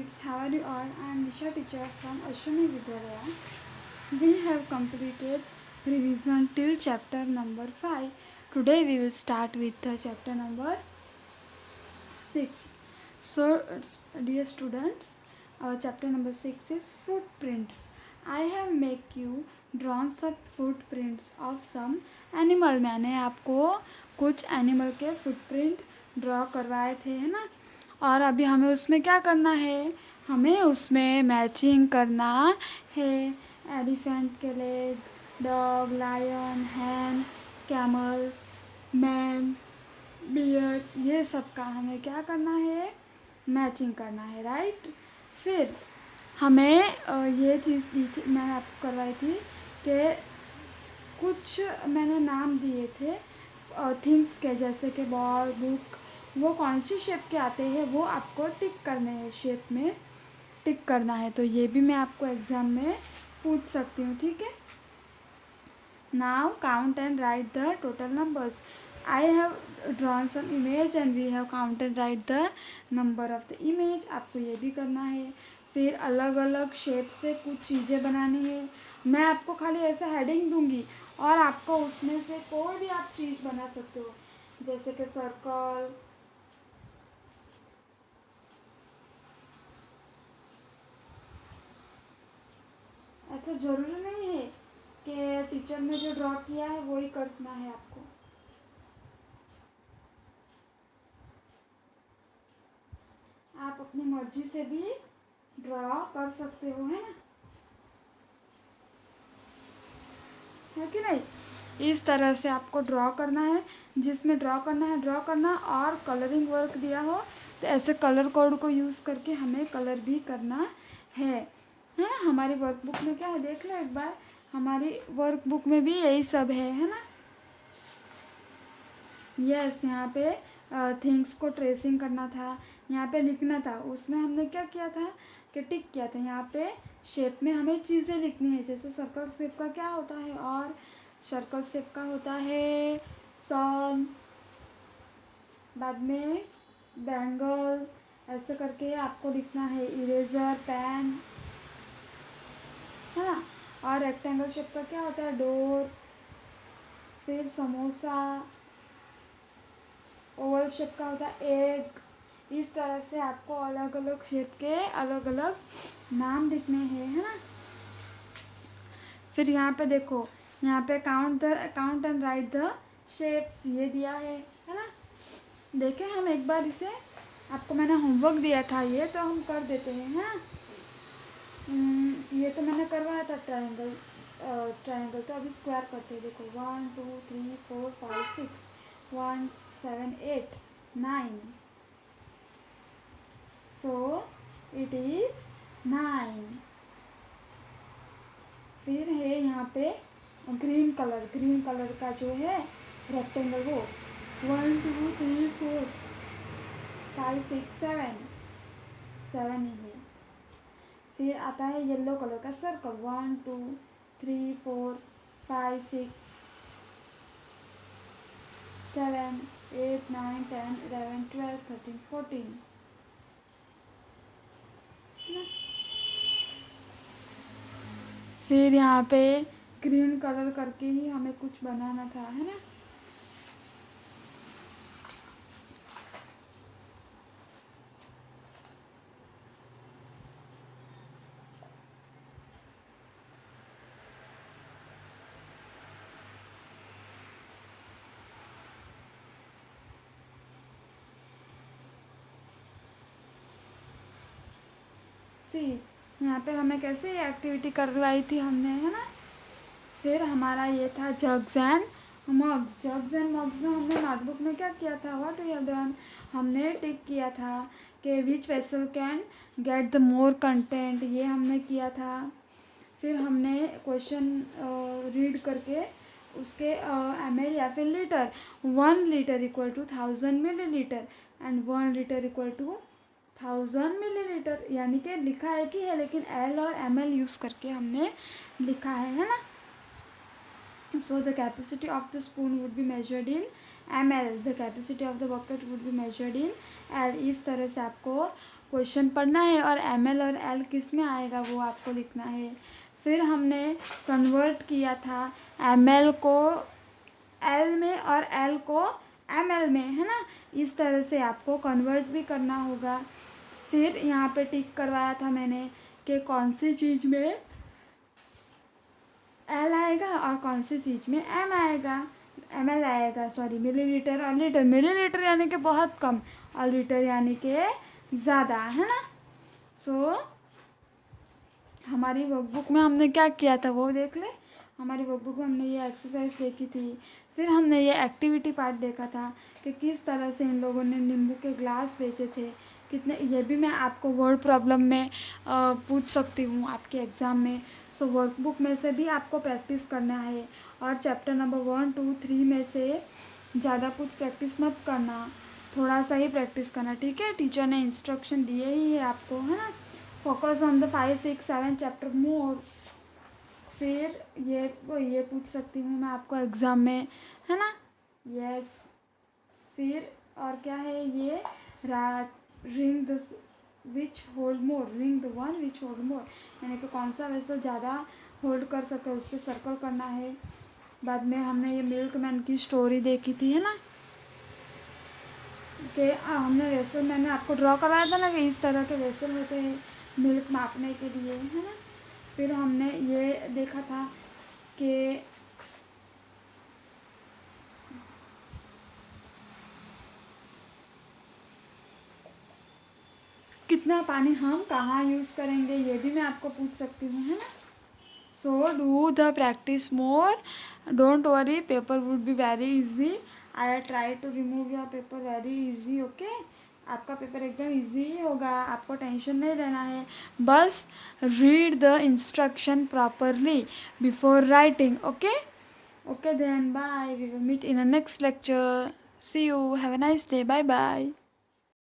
kids, how are you all? I am Nisha teacher from Ashwini Vidyalaya. We have completed revision till chapter number 5. Today we will start with chapter number 6. So, dear students, our chapter number 6 is footprints. I have make you drawn some footprints of some animal. मैंने आपको कुछ animal के footprint draw करवाए थे, है ना। और अभी हमें उसमें क्या करना है, हमें उसमें मैचिंग करना है। एलिफेंट के लेग, डॉग, लायन, हैन, कैमल, मैन, बियर, ये सब का हमें क्या करना है, मैचिंग करना है, राइट। फिर हमें ये चीज़ दी थी, मैंने आपको करवाई थी कि कुछ मैंने नाम दिए थे थिंग्स के, जैसे कि बॉल, बुक, वो कौन सी शेप के आते हैं वो आपको टिक करने हैं, शेप में टिक करना है। तो ये भी मैं आपको एग्ज़ाम में पूछ सकती हूँ, ठीक है। Now count and right the total numbers. I have drawn some image and we have count and write the number of the image. आपको ये भी करना है। फिर अलग अलग शेप से कुछ चीज़ें बनानी है। मैं आपको खाली ऐसे हेडिंग दूंगी और आपको उसमें से कोई भी आप चीज़ बना सकते हो, जैसे कि सर्कल, ऐसा ज़रूरी नहीं है कि टीचर ने जो ड्रॉ किया है वही करना है आपको। आप अपनी मर्जी से भी ड्रॉ कर सकते हो, है ना, है कि नहीं। इस तरह से आपको ड्रॉ करना है, जिसमें ड्रॉ करना है ड्रॉ करना, और कलरिंग वर्क दिया हो तो ऐसे कलर कोड को यूज़ करके हमें कलर भी करना है ना। हमारी वर्कबुक में क्या है देख लो एक बार, हमारी वर्कबुक में भी यही सब है ना। यस, यहाँ पे थिंग्स को ट्रेसिंग करना था, यहाँ पे लिखना था, उसमें हमने क्या किया था कि टिक किया था। यहाँ पे शेप में हमें चीज़ें लिखनी है, जैसे सर्कल शेप का क्या होता है, और सर्कल शेप का होता है सन, बाद में बैंगल, ऐसे करके आपको लिखना है, इरेजर, पेन, है ना। और रेक्टेंगल शेप का क्या होता है, डोर, फिर समोसा, ओवल शेप का होता है एग। इस तरह से आपको अलग अलग शेप के अलग अलग नाम लिखने हैं, है ना। फिर यहाँ पे देखो, यहाँ पे count and right the shapes ये दिया है ना। देखें हम एक बार इसे, आपको मैंने होमवर्क दिया था ये, तो हम कर देते हैं, है ना। ये तो मैंने करवाया था ट्रायंगल, तो अभी स्क्वायर करते हैं। देखो 1 2 3 4 5 6 1 7 8 9, so it is 9। फिर है यहाँ पे ग्रीन कलर का जो है रेक्टेंगल, वो 1 2 3 4 5 6 7 ही है। फिर आता है येलो कलर का सर्कल, 1 2 3 4 5 6 7 8 9 10 11 12 13 14। फिर यहाँ पे ग्रीन कलर करके ही हमें कुछ बनाना था, है ना। यहाँ पे हमें कैसे ये एक्टिविटी करवाई थी हमने, है ना। फिर हमारा ये था जग्स एंड मग्स में हमने नोटबुक में क्या किया था, व्हाट वी हैव डन, हमने टिक किया था कि which vessel can get the more content, ये हमने किया था। फिर हमने क्वेश्चन रीड करके उसके ml या फिर litre, 1 litre equal to 1000 millilitre and 1 litre equal to 1000 millilitre, यानी कि लिखा है कि है, लेकिन L और ml यूज़ करके हमने लिखा है ना। So the capacity of the spoon would be measured in ml, the capacity of the bucket would be measured in L। इस तरह से आपको क्वेश्चन पढ़ना है और ml और l किस में आएगा वो आपको लिखना है। फिर हमने कन्वर्ट किया था ml को l में और l को ml में, है ना। इस तरह से आपको कन्वर्ट भी करना होगा। फिर यहाँ पे टिक करवाया था मैंने कि कौन सी चीज़ में L आएगा और कौन सी चीज़ में M आएगा, ml आएगा, सॉरी, मिलीलीटर और लीटर। मिलीलीटर यानी कि बहुत कम और लीटर यानी कि ज़्यादा, है ना। सो हमारी वर्कबुक में हमने क्या किया था वो देख ले। हमारी वर्कबुक में हमने ये एक्सरसाइज देखी थी। फिर हमने ये एक्टिविटी पार्ट देखा था कि किस तरह से इन लोगों ने नींबू के ग्लास बेचे थे, कितने। ये भी मैं आपको वर्ड प्रॉब्लम में पूछ सकती हूँ आपके एग्ज़ाम में। सो वर्कबुक में से भी आपको प्रैक्टिस करना है और चैप्टर नंबर 1, 2, 3 में से ज़्यादा कुछ प्रैक्टिस मत करना, थोड़ा सा ही प्रैक्टिस करना, ठीक है। टीचर ने इंस्ट्रक्शन दिए ही है आपको, है ना। फोकस ऑन द 5, 6, 7 चैप्टर मोर। फिर ये पूछ सकती हूँ मैं आपको एग्ज़ाम में, है ना। यस। फिर और क्या है ये, ring the which hold more, ring the one which hold मोर, यानी कि कौन सा वेसल ज़्यादा होल्ड कर सके उस पर सर्कल करना है। बाद में हमने ये मिल्कमैन की स्टोरी देखी थी, है ना, कि हमने वेसल, मैंने आपको ड्रॉ करवाया था ना कि इस तरह के वेसल होते हैं मिल्क मापने के लिए, है ना। फिर हमने ये देखा था कि कितना पानी हम कहाँ यूज़ करेंगे, ये भी मैं आपको पूछ सकती हूँ, है ना। So do the practice more, don't worry, paper would be very easy. I try to remove your paper very easy, okay. आपका पेपर एकदम इजी ही होगा, आपको टेंशन नहीं लेना है। बस read the instruction properly before writing, okay. Okay then, bye, we will meet in a next lecture. See you, have a nice day, bye bye.